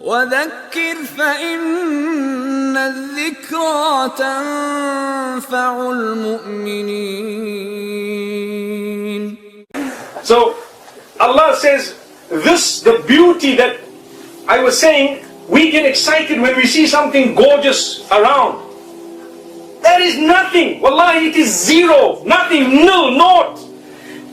وذكر فإن الذكرى تنفع المؤمنين. So Allah says, this, the beauty that I was saying, we get excited when we see something gorgeous around. There is nothing, wallahi, it is zero, nothing, nil, naught.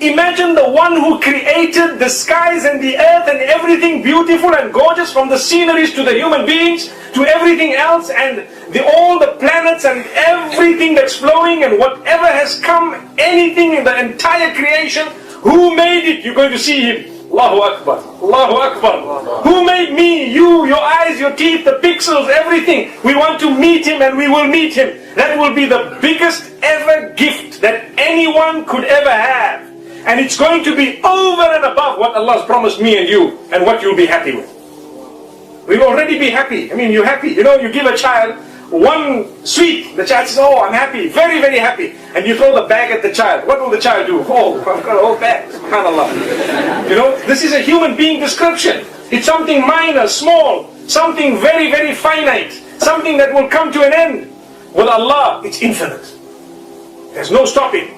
Imagine the one who created the skies and the earth and everything beautiful and gorgeous, from the sceneries to the human beings to everything else, and all the planets and everything that's flowing and whatever has come, anything in the entire creation. Who made it? You're going to see Him. Allahu Akbar, Allahu Akbar. Who made me, you, your eyes, your teeth, the pixels, everything? We want to meet Him and we will meet Him. That will be the biggest ever gift that anyone could ever have. And it's going to be over and above what Allah has promised me and you, and what you'll be happy with. We'll already be happy. I mean, you're happy. You know, you give a child one sweet, the child says, oh, I'm happy, very, very happy. And you throw the bag at the child. What will the child do? Oh, I've got a whole bag, subhanAllah. You know, this is a human being description. It's something minor, small, something very, very finite, something that will come to an end. With Allah, it's infinite. There's no stopping.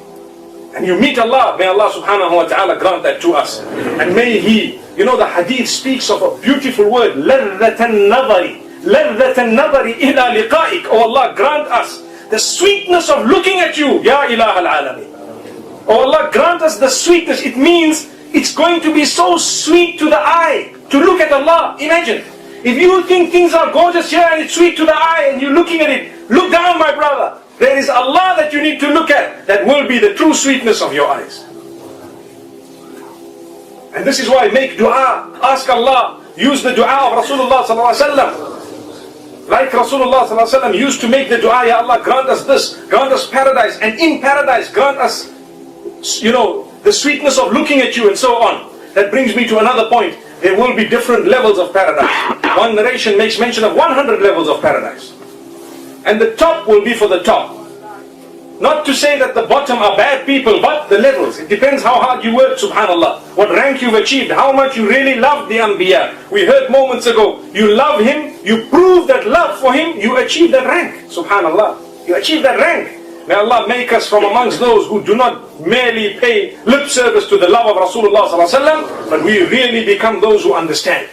And you meet Allah, may Allah subhanahu wa ta'ala grant that to us. And may He, you know, the hadith speaks of a beautiful word, لَذَّةَ النَّظَرِ لَذَّةَ النَّظَرِ إِلَى لِقَائِكَ. Oh Allah, grant us the sweetness of looking at you, Ya Ilah al-Alamin. Oh Allah, grant us the sweetness. It means it's going to be so sweet to the eye to look at Allah. Imagine, if you think things are gorgeous here and it's sweet to the eye and you're looking at it, look down, my brother. There is Allah that you need to look at, that will be the true sweetness of your eyes. And this is why make dua, ask Allah, use the dua of Rasulullah sallallahu alaihi wasallam. Like Rasulullah sallallahu alaihi wasallam used to make the dua, Ya Allah, grant us this, grant us paradise, and in paradise grant us, you know, the sweetness of looking at you, and so on. That brings me to another point. There will be different levels of paradise. One narration makes mention of 100 levels of paradise. And the top will be for the top. Not to say that the bottom are bad people, but the levels. It depends how hard you work, subhanAllah. What rank you've achieved, how much you really love the Anbiya. We heard moments ago, you love him, you prove that love for him, you achieve that rank, subhanAllah. You achieve that rank. May Allah make us from amongst those who do not merely pay lip service to the love of Rasulullah sallallahu alaihi wasallam, but we really become those who understand.